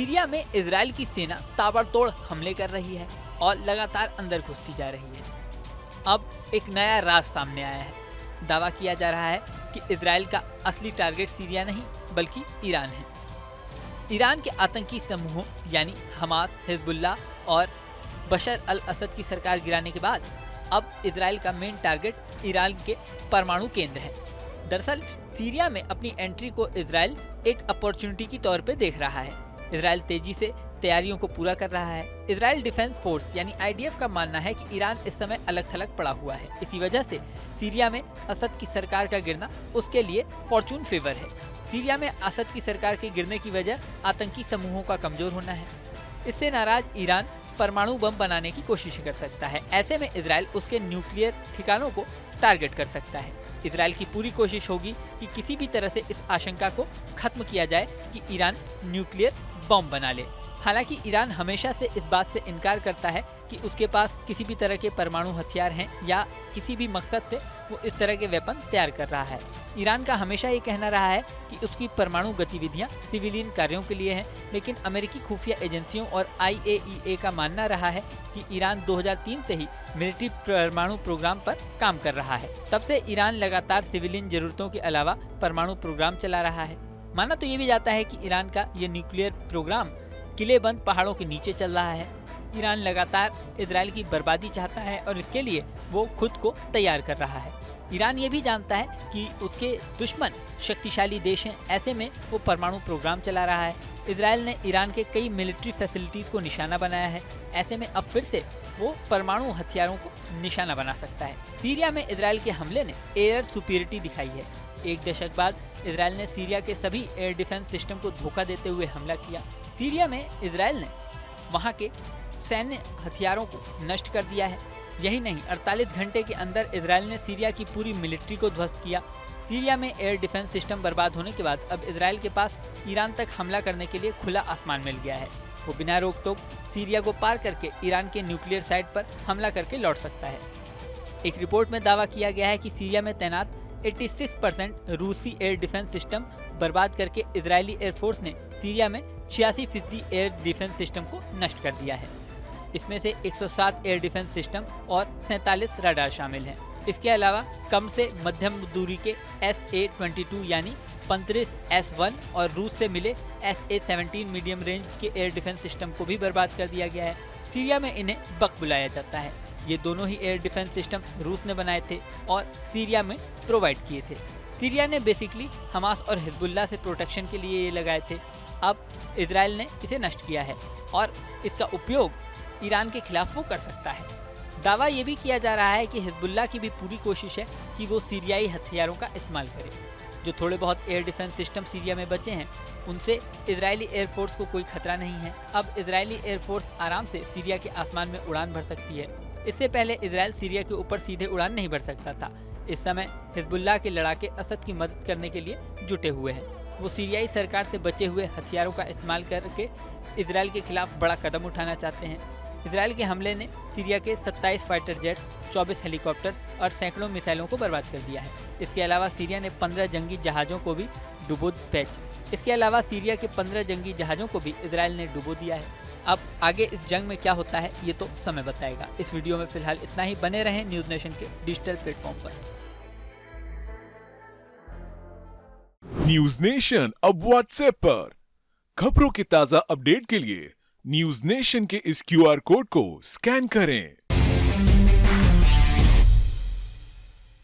Syria में Israel की सेना ताबड़तोड़ हमले कर रही है और लगातार अंदर घुसती जा रही है। अब एक नया राज सामने आया है। दावा किया जा रहा है कि इजराइल का असली टारगेट सीरिया नहीं बल्कि ईरान है। ईरान के आतंकी समूहों यानी हमास, हिजबुल्लाह और बशर अल असद की सरकार गिराने के बाद अब इजराइल का मेन टारगेट ईरान के परमाणु केंद्र है। दरअसल सीरिया में अपनी एंट्री को इजराइल एक अपॉर्चुनिटी के तौर पे देख रहा है। इजराइल तेजी से तैयारियों को पूरा कर रहा है। इजराइल डिफेंस फोर्स यानी IDF का मानना है कि ईरान इस समय अलग थलग पड़ा हुआ है। इसी वजह से सीरिया में असद की सरकार का गिरना उसके लिए फॉर्चून फेवर है। सीरिया में असद की सरकार के गिरने की वजह आतंकी समूहों का कमजोर होना है। इससे नाराज ईरान परमाणु बम बनाने की कोशिश कर सकता है। ऐसे में इजराइल उसके न्यूक्लियर ठिकानों को टारगेट कर सकता है। इजराइल की पूरी कोशिश होगी कि किसी भी तरह से इस आशंका को खत्म किया जाए कि ईरान न्यूक्लियर बम बना ले। हालांकि ईरान हमेशा से इस बात से इनकार करता है कि उसके पास किसी भी तरह के परमाणु हथियार हैं या किसी भी मकसद से वो इस तरह के वेपन तैयार कर रहा है। ईरान का हमेशा ये कहना रहा है कि उसकी परमाणु गतिविधियां सिविलियन कार्यों के लिए हैं, लेकिन अमेरिकी खुफिया एजेंसियों और IAEA का मानना रहा है कि ईरान 2003 से ही मिलिट्री परमाणु प्रोग्राम पर काम कर रहा है। तब से ईरान लगातार सिविलियन जरूरतों के अलावा परमाणु प्रोग्राम चला रहा है। माना तो ये भी जाता है कि ईरान का ये न्यूक्लियर प्रोग्राम किलेबंद पहाड़ों के नीचे चल रहा है। ईरान लगातार इजराइल की बर्बादी चाहता है और इसके लिए वो खुद को तैयार कर रहा है। ईरान ये भी जानता है कि उसके दुश्मन शक्तिशाली देश हैं, ऐसे में वो परमाणु प्रोग्राम चला रहा है। इजराइल ने ईरान के कई मिलिट्री फैसिलिटीज को निशाना बनाया है। ऐसे में अब फिर से वो परमाणु हथियारों को निशाना बना सकता है। सीरिया में इजराइल के हमले ने एयर सुपीरियरिटी दिखाई है। एक दशक बाद इजराइल ने सीरिया के सभी एयर डिफेंस सिस्टम को धोखा देते हुए हमला किया। सीरिया में इजराइल ने वहां के सैन्य हथियारों को नष्ट कर दिया है। यही नहीं, 48 घंटे के अंदर इजराइल ने सीरिया की पूरी मिलिट्री को ध्वस्त किया। सीरिया में एयर डिफेंस सिस्टम बर्बाद होने के बाद अब इजराइल के पास ईरान तक हमला करने के लिए खुला आसमान मिल गया है। वो बिना रोक टोक सीरिया को पार करके ईरान के न्यूक्लियर साइट पर हमला करके लौट सकता है। एक रिपोर्ट में दावा किया गया है कि सीरिया में तैनात 86% रूसी एयर डिफेंस सिस्टम बर्बाद करके इजरायली एयरफोर्स ने सीरिया में 86% एयर डिफेंस सिस्टम को नष्ट कर दिया है। इसमें से 107 एयर डिफेंस सिस्टम और 47 रडार शामिल हैं। इसके अलावा कम से मध्यम दूरी के SA-22 यानी 35 S-1 और रूस से मिले SA-17 मीडियम रेंज के एयर डिफेंस सिस्टम को भी बर्बाद कर दिया गया है। सीरिया में इन्हें बक बुलाया जाता है। ये दोनों ही एयर डिफेंस सिस्टम रूस ने बनाए थे और सीरिया में प्रोवाइड किए थे। सीरिया ने बेसिकली हमास और हिजबुल्लाह से प्रोटेक्शन के लिए ये लगाए थे। अब इजराइल ने इसे नष्ट किया है और इसका उपयोग ईरान के खिलाफ वो कर सकता है। दावा ये भी किया जा रहा है कि हिजबुल्लाह की भी पूरी कोशिश है कि वो सीरियाई हथियारों का इस्तेमाल करे। जो थोड़े बहुत एयर डिफेंस सिस्टम सीरिया में बचे हैं उनसे इजरायली एयरफोर्स को कोई खतरा नहीं है। अब इजरायली एयरफोर्स आराम से सीरिया के आसमान में उड़ान भर सकती है। इससे पहले इजराइल सीरिया के ऊपर सीधे उड़ान नहीं भर सकता था। इस समय हिजबुल्लाह के लड़ाके असद की मदद करने के लिए जुटे हुए हैं। वो सीरियाई सरकार से बचे हुए हथियारों का इस्तेमाल करके इजराइल के खिलाफ बड़ा कदम उठाना चाहते हैं। इजराइल के हमले ने सीरिया के 27 फाइटर जेट्स, 24 हेलीकॉप्टर्स और सैकड़ों मिसाइलों को बर्बाद कर दिया है। इसके अलावा सीरिया ने 15 जंगी जहाज़ों को भी डुबो भी इजराइल ने डुबो दिया है। अब आगे इस जंग में क्या होता है ये तो समय बताएगा। इस वीडियो में फिलहाल इतना ही। बने रहें न्यूज़ नेशन के डिजिटल प्लेटफॉर्म पर। न्यूज़ नेशन अब व्हाट्सएप पर खबरों की ताजा अपडेट के लिए न्यूज़ नेशन के इस QR कोड को स्कैन करें।